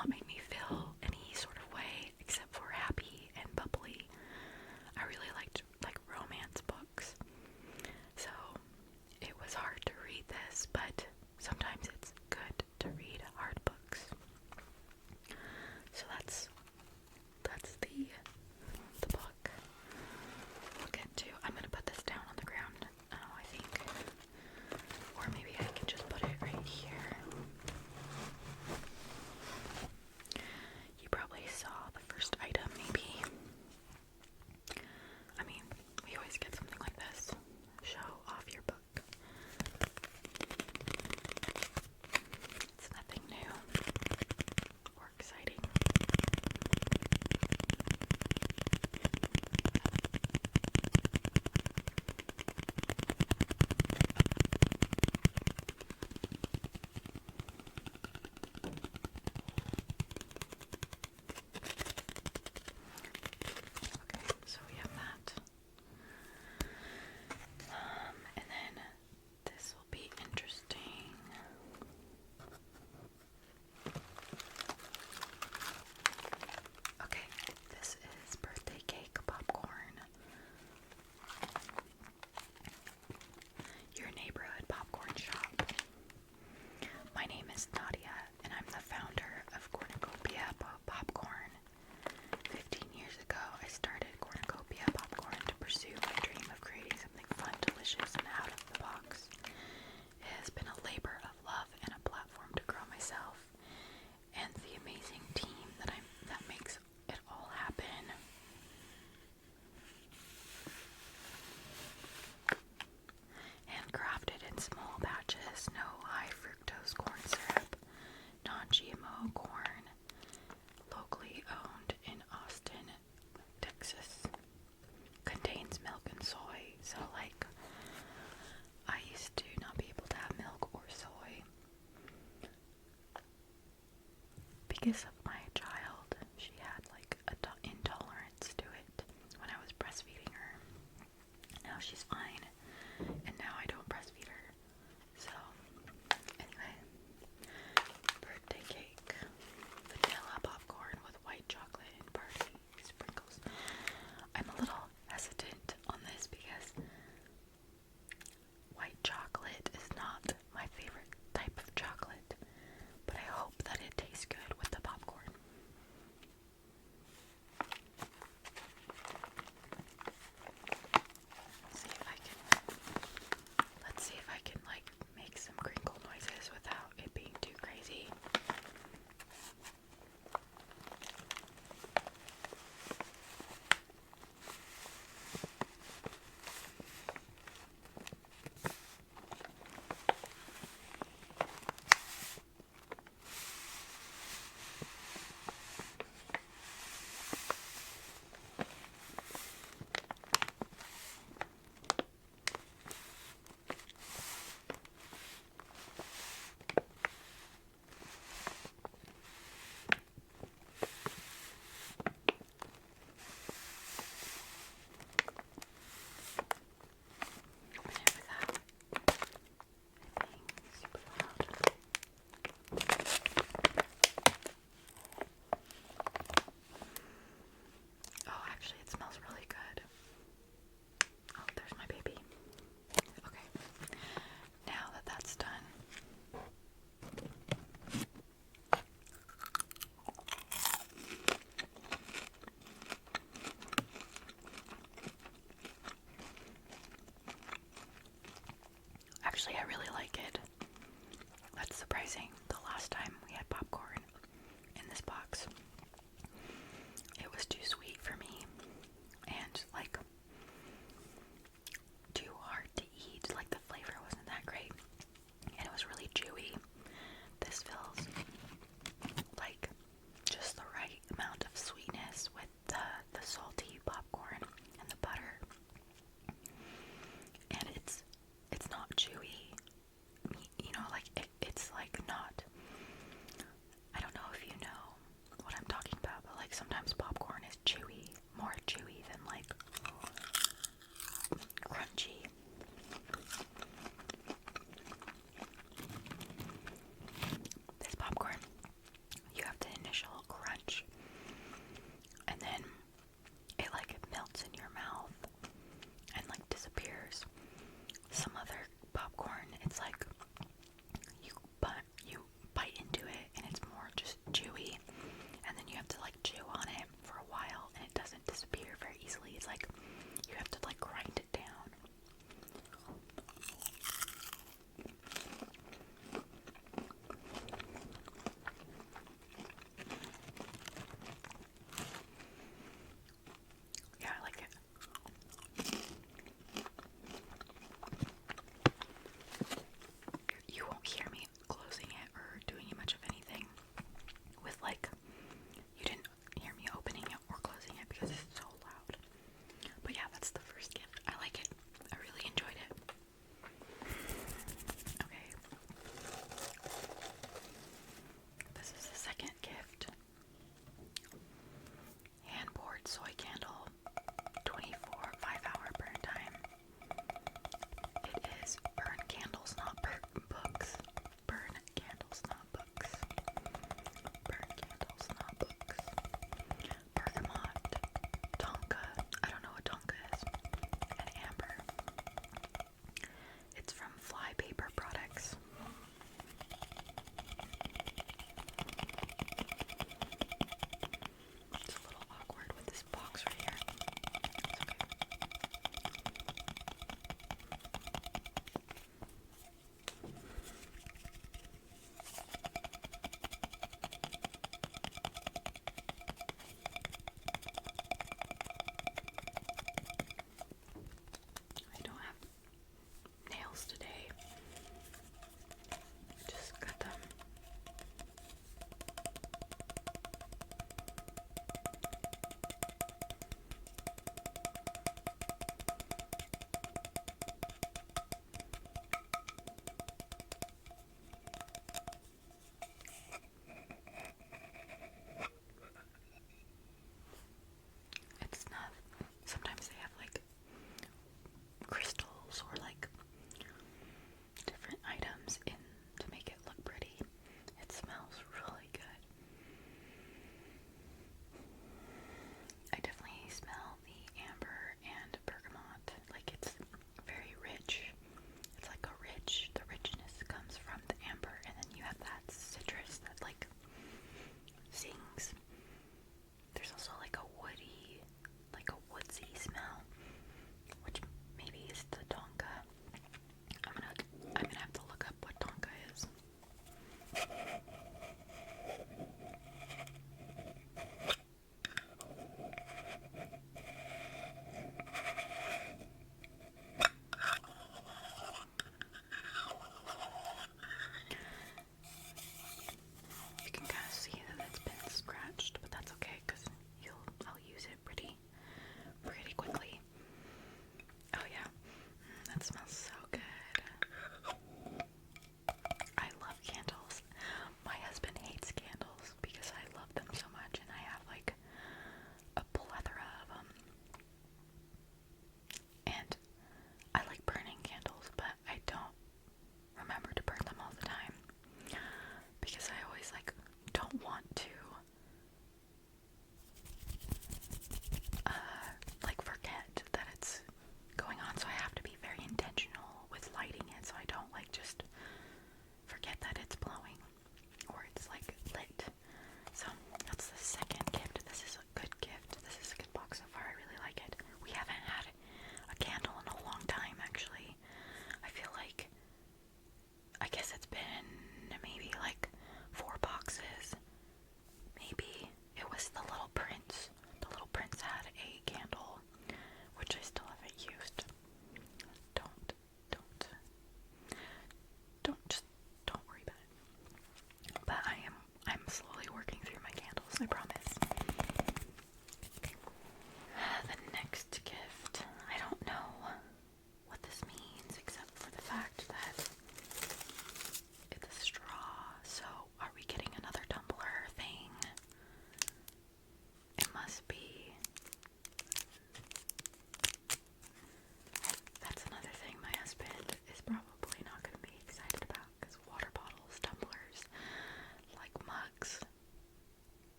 not make me feel any sort of way except for happy and bubbly. I really liked like romance books, so it was hard to read this, but sometimes it's good to read hard books. So that's the book we'll get to. I'm gonna put this down on the ground now, I think, or maybe I can just put it right here. You probably saw the first item, maybe. I mean, we always get something like this. Show off your book. It's nothing new or exciting. Okay, so we have that. And then this will be interesting. Okay, this is birthday cake popcorn. Your neighborhood popcorn shop. My name is Nadia, and I'm the founder of Cornucopia Popcorn. 15 years ago, I started Cornucopia Popcorn to pursue my dream of creating something fun, delicious, and out of the box. It has been a labor of love and a platform to grow myself and the amazing team that makes it all happen. Handcrafted in small batches, no high fructose corn syrup, non-GMO corn, locally owned in Austin, Texas. Contains milk and soy, so like I used to not be able to have milk or soy because of my child. She had like an intolerance to it when I was breastfeeding her. Now she's fine, and now I don't breastfeed her. So anyway, birthday cake, vanilla popcorn with white chocolate and party sprinkles. I'm a little hesitant on this because white chocolate is not my favorite type of chocolate, but I hope that it tastes good with the popcorn.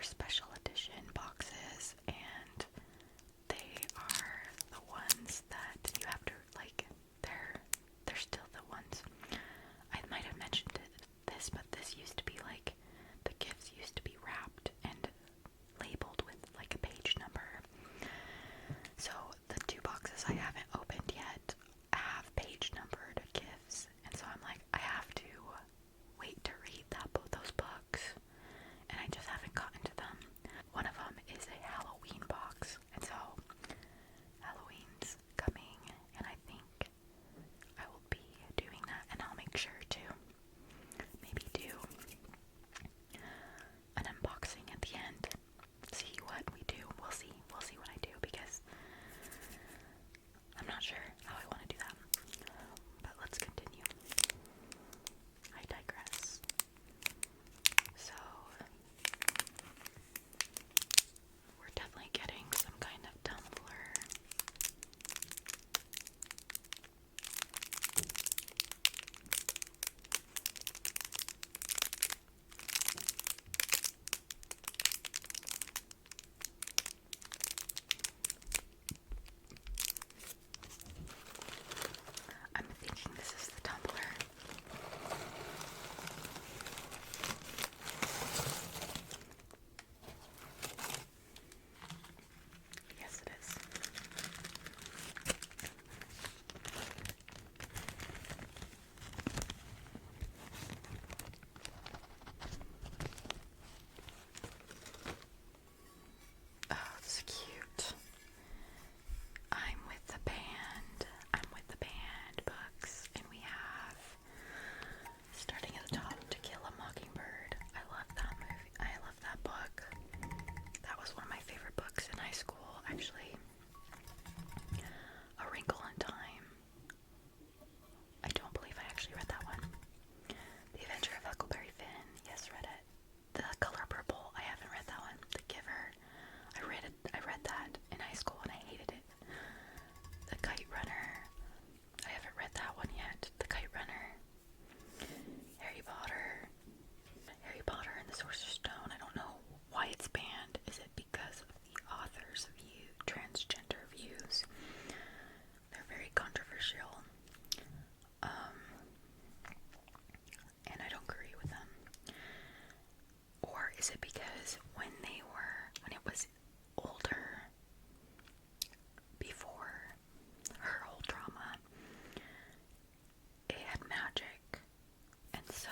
special edition boxes, and they are the ones that you have to, like, they're still the ones. I might have mentioned this, but this used to be like, the gifts used to be wrapped and labeled with like a page number. So the 2 boxes I haven't opened yet have page numbered gifts, and so I'm like, I have to wait to read those books, and I just haven't gotten to them. One of them is a Halloween box, and so Halloween's coming, and I think I will be doing that, and I'll make sure to maybe do an unboxing at the end. See what we do. We'll see what I do, because I'm not sure how I want to do that. But let's continue. I digress. So we're definitely getting some kind of tumblr. I'm thinking this is the Tumblr. Yes, it is. Oh, it's cute. I'm with the band books, and we have, starting at the top, To Kill a Mockingbird. I love that movie. I love that book. That was one of my favorite books in high school, actually. A Wrinkle in Time. I don't believe I actually read that one. The Adventure of Huckleberry Finn. Yes, read it. The Color Purple. I haven't read that one. The Giver. I read that in high school and I hated it. The Kite Runner. I haven't read that one yet. The Kite Runner. Harry Potter. Harry Potter and the Sorcerer's Stone. I don't know why it's banned. Is it because of the author's transgender views? They're very controversial. And I don't agree with them. Or is it because when it was older, before her whole drama, it had magic, and so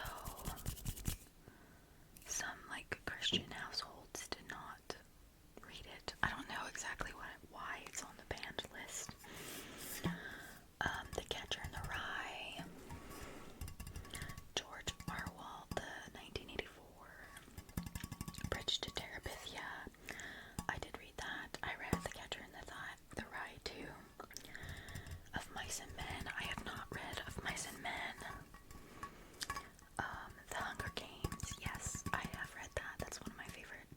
some, like, Christian households did not read it. I don't know exactly why it's on the banned list. The Catcher in the Rye, George Orwell, the 1984, Bridge to Terabithia. I did read that. I read The Catcher in the Rye too. Of Mice and Men. I have not read Of Mice and Men. The Hunger Games. Yes, I have read that. That's one of my favorite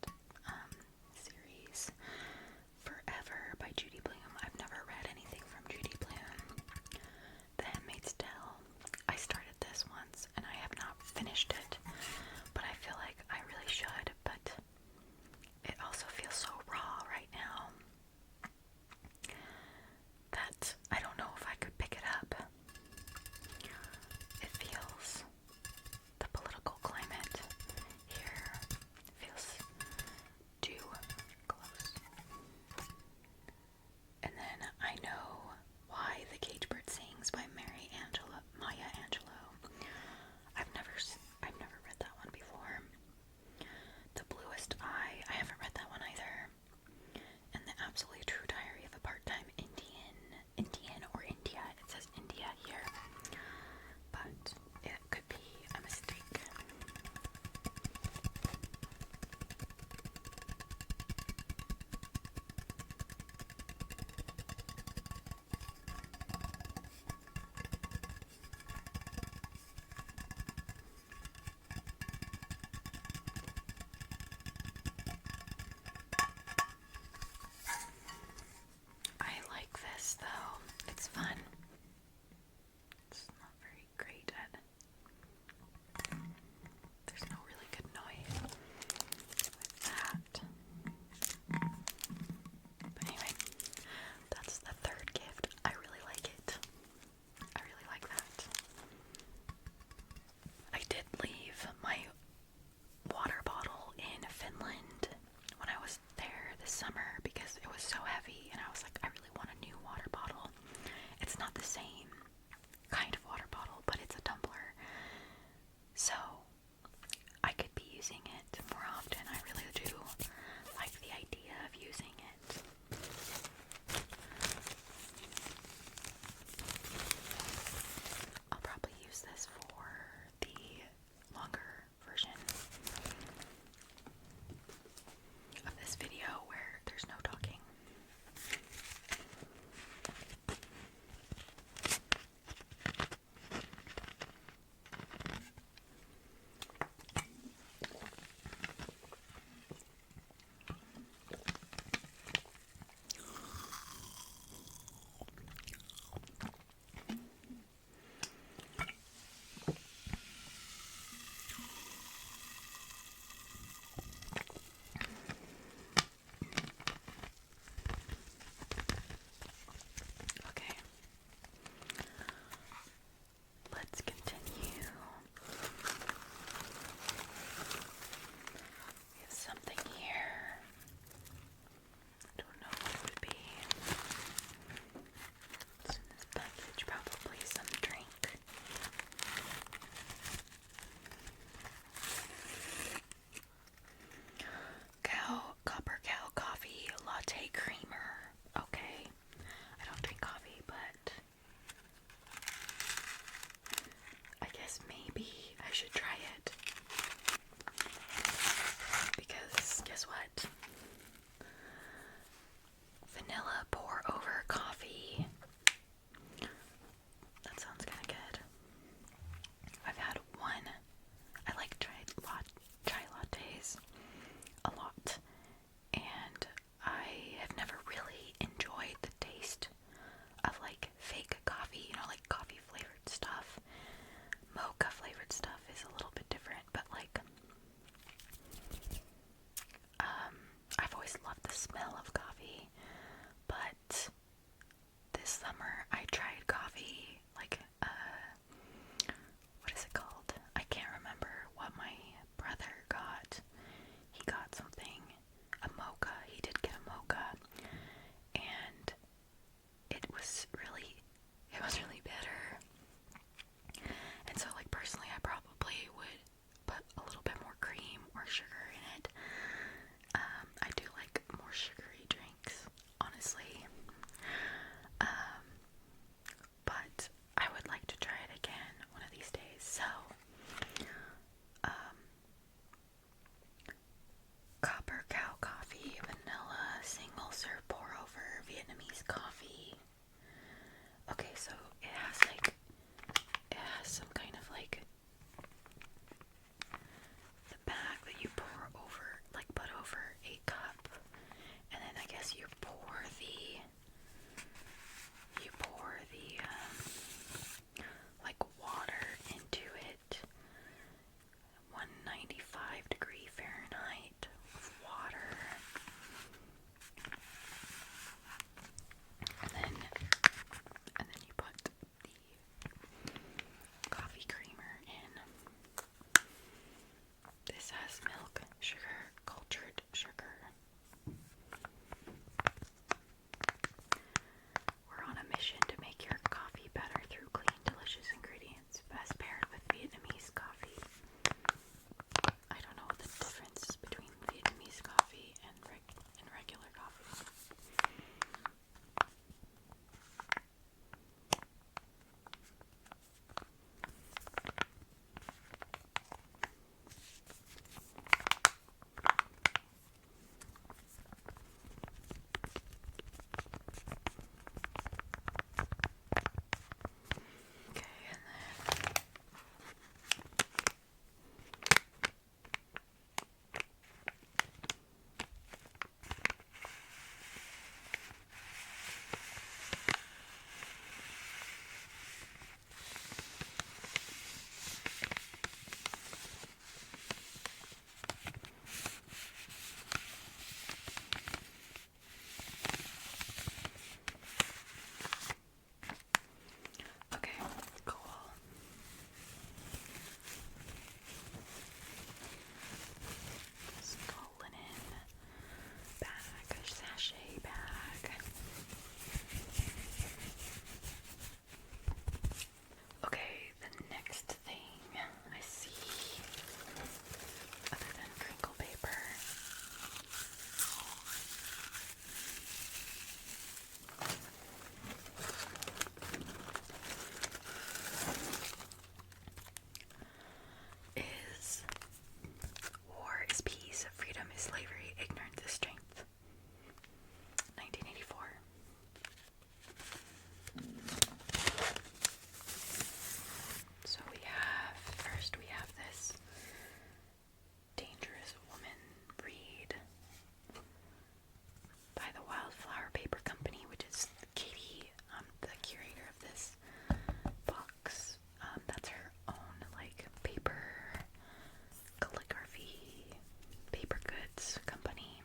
its company.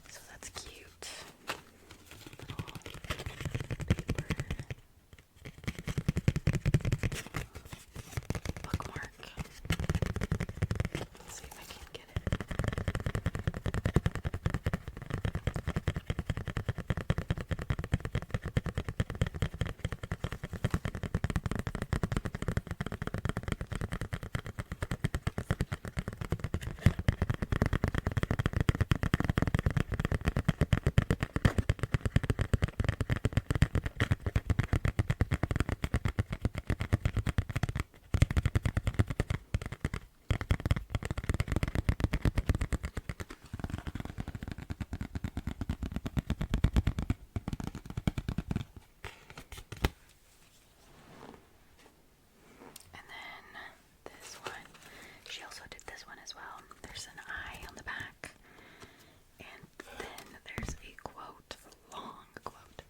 So that's cute. Little paper bookmark. Let's see if I can get it. And then this one, she also did this one as well. There's an eye on the back, and then there's a quote, long quote.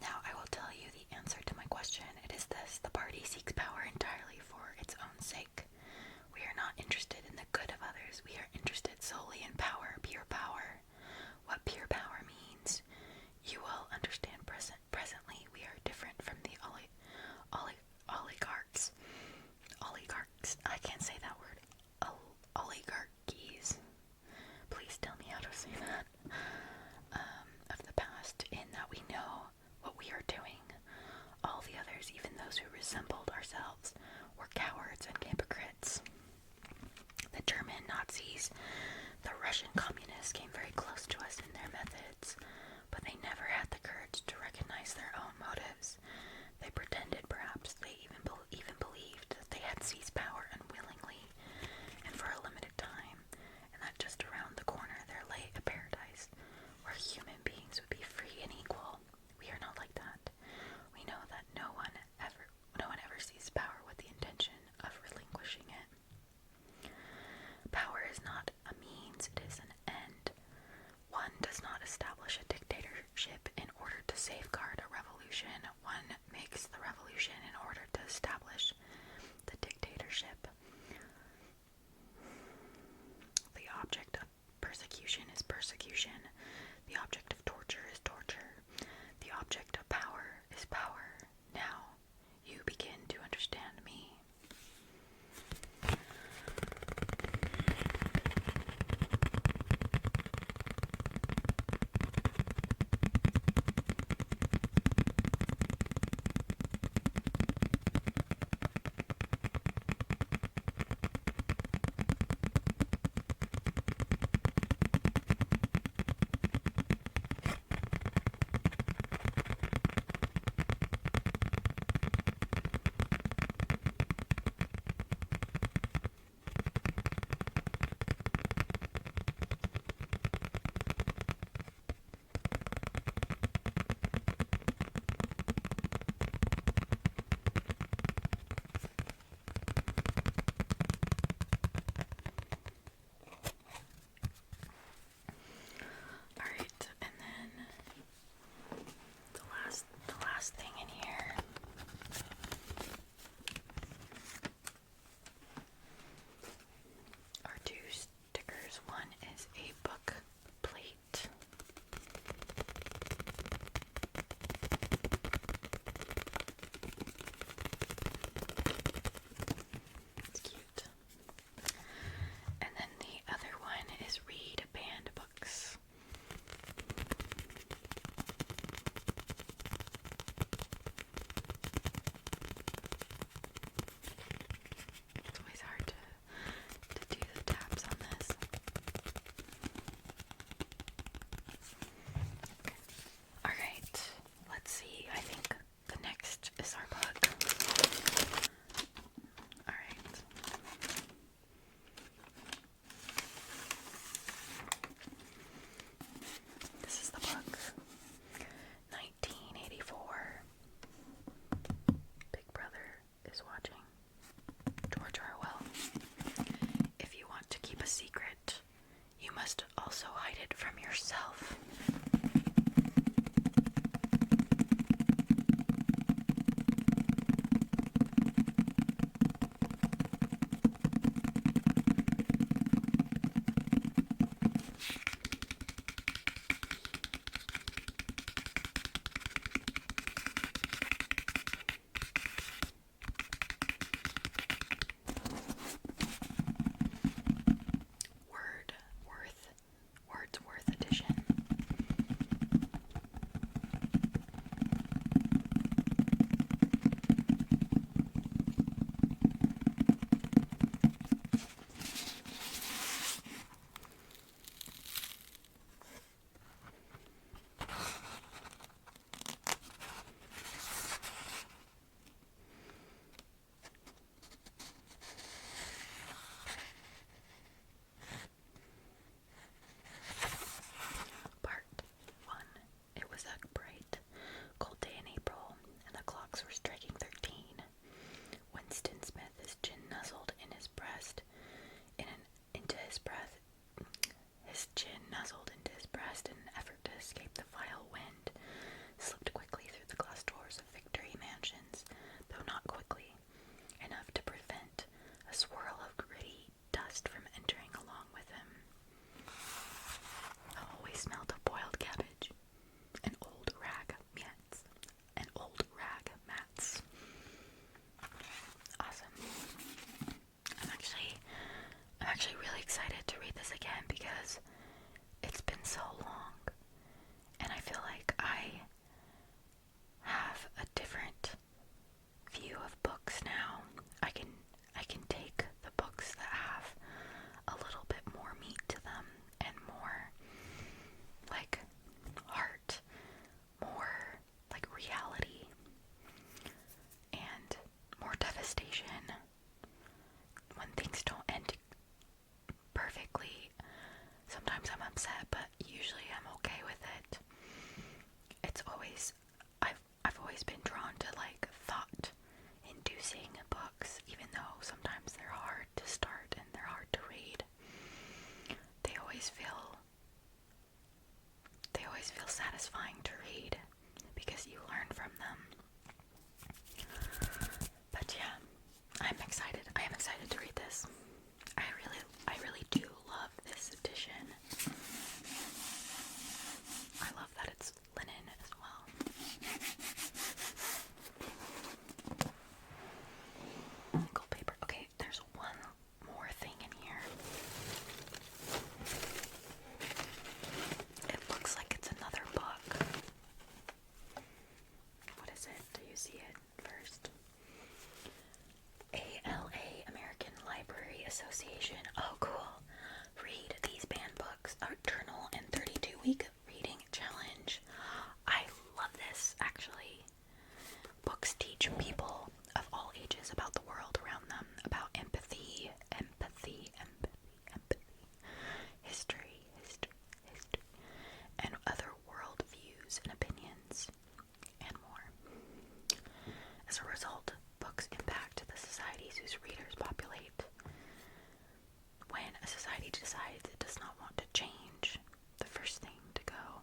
Now, I will tell you the answer to my question. It is this: the party seeks power entirely for its own sake. We are not interested in the good of others. We are interested solely in power, pure power. What pure power means, you will understand presently. We are different from the oligarchs. Oligarchs. I can't say that word. Oligarchies. Please tell me how to say that. Of the past, in that we know what we are doing. All the others, even those who resembled ourselves, were cowards and hypocrites. The German Nazis, the Russian communists came very close to us in their methods, but they never had the courage to recognize their own motives. They pretended, perhaps they even believed that they had seized power unwillingly and for a limited time, and that just around the corner there lay a paradise where human beings would be free and equal. We are not like that. We know that no one ever seized power with the intention of relinquishing it. Power is not a means, it is an end. One does not establish a dictatorship in order to safeguard a revolution. One makes the revolution in order to establish the dictatorship. The object of persecution is persecution. The object of torture is torture. The object of power is power. Now, you begin to understand me. Thing in here are two stickers. One is a book plate. It's cute. And then the other one is read banned books. To do the tabs on this. Alright, let's see. I think the next is our book. Alright. This is the book. 1984. Big Brother is watching. George Orwell. If you want to keep a secret, you must also hide it from yourself. always feel satisfying to read because you learn from them. But yeah, I'm excited. I am excited to read this. I really do love this edition. I love that it's linen as well. Gold paper. Okay, there's one more thing in here. It looks like it's another book. What is it? Do you see it first? ALA, American Library Association. Oh, cool. Read these banned books. Art journal and 32-week reading challenge. I love this, actually. Books teach people of all ages about the world around them, about empathy, history, and other world views and opinions, and more. As a result, books impact the societies whose readers populate. When a society decides it does not want to change, the first thing to go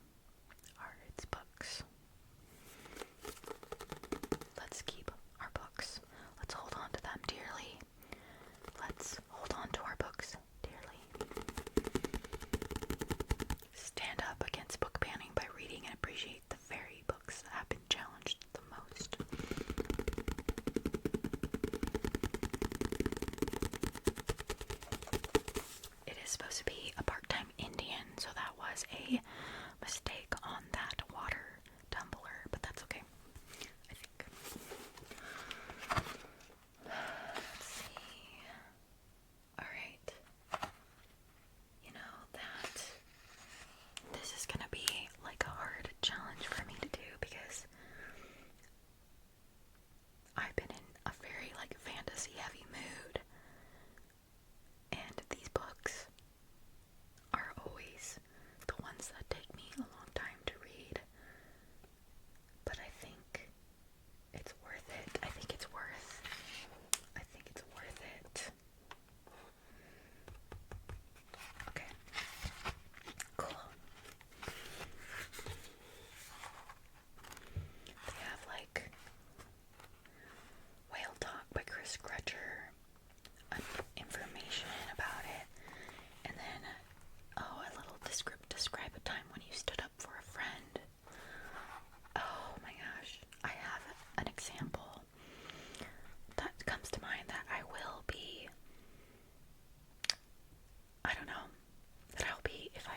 are its books. Let's keep our books. Let's hold on to them dearly. Let's hold on to our books dearly. Stand up against book banning by reading and appreciate the very books that have been challenged the most. It is supposed to be a part-time Indian, so that was a mistake on that water tumbler, but that's okay, I think. Let's see. Alright. You know that this is gonna be like a hard challenge for me to do because I've been in a very like fantasy heavy mood, and these books are always the ones that take me a long time to read, but I think it's worth it. I think it's worth it. Okay, cool. They have like Whale Talk by Chris Crutcher, information about it, and then a little describe a time when you stood up for a friend. Oh my gosh, I have an example that comes to mind that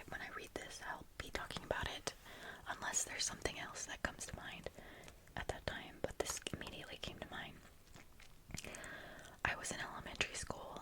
when I read this, I'll be talking about it, unless there's something else that comes to mind at that time, but this immediately came to mind. I was in elementary school,